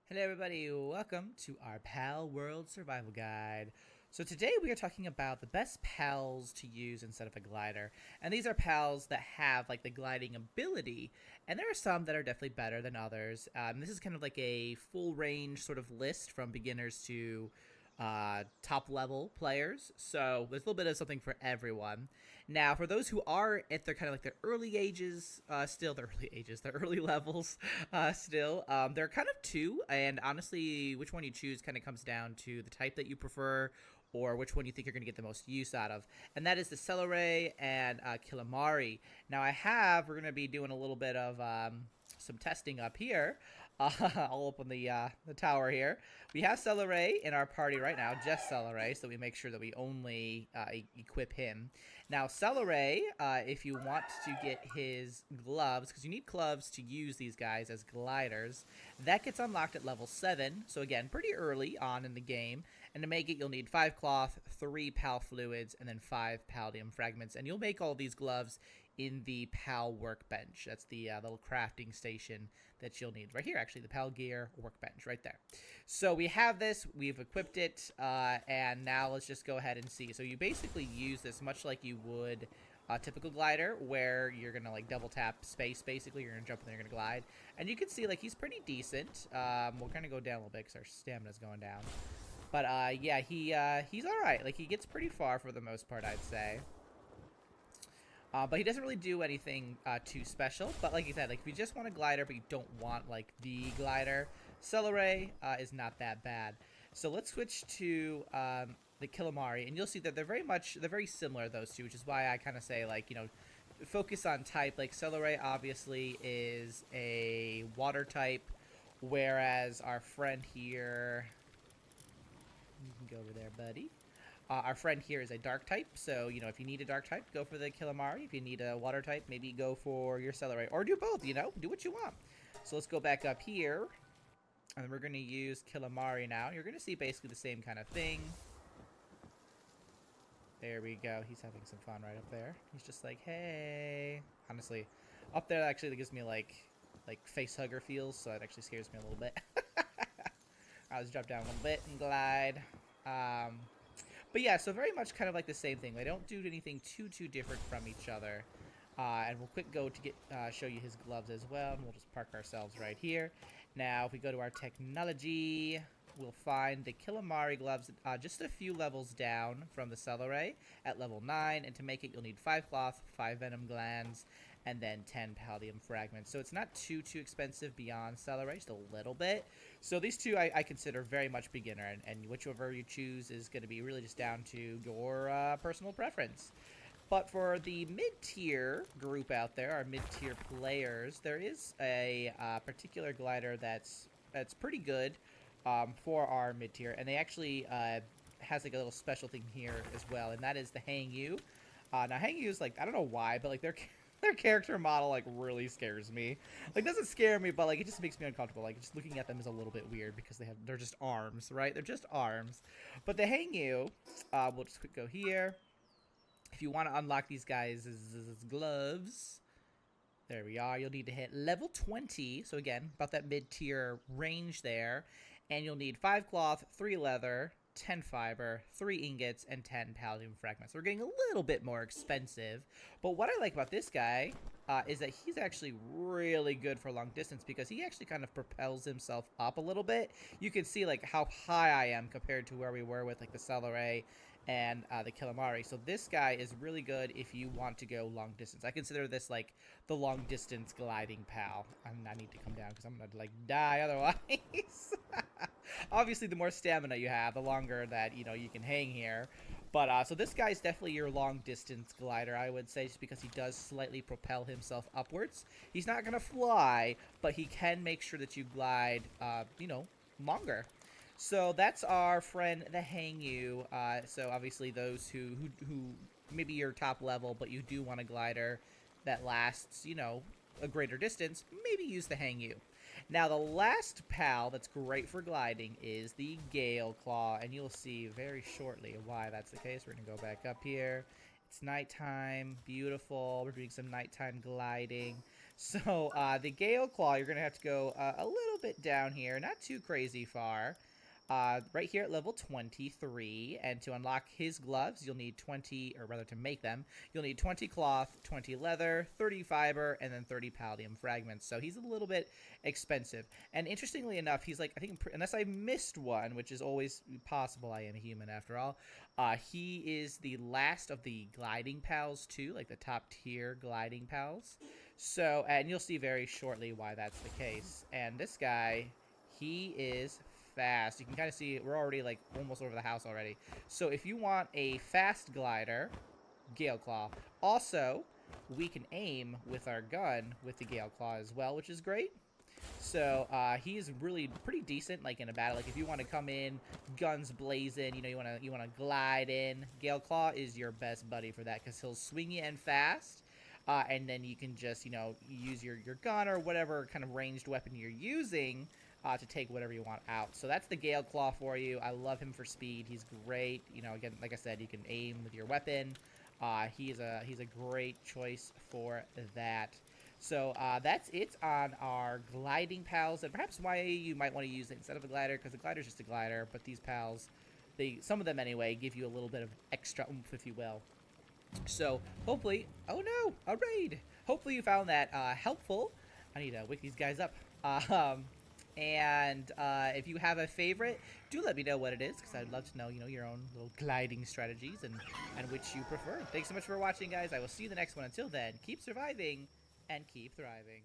Hello everybody, welcome to our Palworld Survival Guide. So today we are talking about the best pals to use instead of a glider. And these are pals that have like the gliding ability, and there are some that are definitely better than others. This is kind of like a full range sort of list from beginners to top level players, so there's a little bit of something for everyone. Now for those who are at their kind of like their early ages, their early levels, there are kind of two, and honestly which one you choose kind of comes down to the type that you prefer or which one you think you're going to get the most use out of, and that is the Celeray and Killamari. Now we're going to be doing a little bit of some testing up here. I'll open the tower here. We have Celeray in our party right now, just Celeray, so we make sure that we only equip him. Now, Celeray, if you want to get his gloves, because you need gloves to use these guys as gliders, that gets unlocked at level 7, so again, pretty early on in the game. And to make it, you'll need 5 cloth, 3 pal fluids, and then 5 palladium fragments. And you'll make all these gloves in the pal workbench. That's the little crafting station that you'll need right here, actually, the pal gear workbench right there. So we have this, we've equipped it, and now let's just go ahead and see. So you basically use this much like you would a typical glider, where you're gonna like double tap space. Basically you're gonna jump and then you're gonna glide, and you can see like he's pretty decent. We'll kind of go down a little bit because our stamina's going down, but yeah, he's all right. Like, he gets pretty far for the most part, I'd say. But he doesn't really do anything too special. But like you said, like if you just want a glider but you don't want like the glider, Celeray is not that bad. So let's switch to the Killamari, and you'll see that they're very similar, those two, which is why I kind of say, like, you know, focus on type. Like Celeray obviously is a water type, whereas our friend here, you can go over there, buddy. Our friend here is a dark type, so, you know, if you need a dark type, go for the Killamari. If you need a water type, maybe go for your Celeray. Or do both, you know? Do what you want. So let's go back up here, and we're going to use Killamari now. You're going to see basically the same kind of thing. There we go. He's having some fun right up there. He's just like, hey. Honestly, up there actually that gives me, like face hugger feels, so it actually scares me a little bit. I'll just drop down a little bit and glide. But yeah, so very much kind of like the same thing. They don't do anything too different from each other. And we'll quick go to show you his gloves as well. And we'll just park ourselves right here. Now, if we go to our technology, we'll find the Killamari gloves just a few levels down from the Celeray at level 9. And to make it, you'll need 5 cloth, 5 venom glands, and then 10 palladium fragments. So it's not too expensive beyond Celeray, just a little bit. So these two I consider very much beginner, and whichever you choose is going to be really just down to your personal preference. But for the mid-tier group out there, our mid-tier players, there is a particular glider that's pretty good for our mid-tier, and they actually has like a little special thing here as well, and that is the Hangyu. Now Hangyu is like, I don't know why, but like their character model like really scares me. Like, doesn't scare me, but like it just makes me uncomfortable. Like, just looking at them is a little bit weird because they're just arms, right? They're just arms. But the Hangyu, we'll just quick go here. If you want to unlock these guys' gloves, there we are. You'll need to hit level 20. So again, about that mid-tier range there. And you'll need 5 cloth, 3 leather, 10 fiber, 3 ingots, and 10 palladium fragments. So we're getting a little bit more expensive. But what I like about this guy is that he's actually really good for long distance because he actually kind of propels himself up a little bit. You can see like how high I am compared to where we were with like the Celeray and the Killamari. So this guy is really good if you want to go long distance. I consider this like the long distance gliding pal. I need to come down because I'm gonna like die otherwise. Obviously, the more stamina you have, the longer that, you know, you can hang here. But so this guy's definitely your long distance glider, I would say, just because he does slightly propel himself upwards. He's not gonna fly, but he can make sure that you glide, you know, longer. So that's our friend, the Hangyu. So obviously those who maybe you're top level, but you do want a glider that lasts, you know, a greater distance, maybe use the Hangyu. Now the last pal that's great for gliding is the Galeclaw, and you'll see very shortly why that's the case. We're going to go back up here. It's nighttime, beautiful. We're doing some nighttime gliding. So the Galeclaw, you're going to have to go a little bit down here, not too crazy far. Right here at level 23, and to unlock his gloves, you'll need 20, or rather to make them, you'll need 20 cloth, 20 leather, 30 fiber, and then 30 palladium fragments. So he's a little bit expensive. And interestingly enough, he's like, I think, unless I missed one, which is always possible, I am a human after all, he is the last of the gliding pals too, like the top tier gliding pals. So, and you'll see very shortly why that's the case. And this guy, he is fast. You can kind of see we're already like almost over the house already. So if you want a fast glider, Galeclaw. Also, we can aim with our gun with the Galeclaw as well, which is great. So he is really pretty decent, like in a battle. Like if you want to come in, guns blazing, you know, you want to glide in. Galeclaw is your best buddy for that because he'll swing you in fast. And then you can just, you know, use your gun or whatever kind of ranged weapon you're using to take whatever you want out. So that's the Galeclaw for you. I love him for speed. He's great. You know, again, like I said, you can aim with your weapon. He's a great choice for that. So that's it on our gliding pals, and perhaps why you might want to use it instead of a glider, because the glider is just a glider, but these pals, some of them anyway, give you a little bit of extra oomph, if you will. So hopefully, oh no, a raid! Hopefully you found that helpful. I need to wake these guys up. And if you have a favorite, do let me know what it is, because I'd love to know, you know, your own little gliding strategies and which you prefer. Thanks so much for watching, guys. I will see you in the next one. Until then, keep surviving and keep thriving.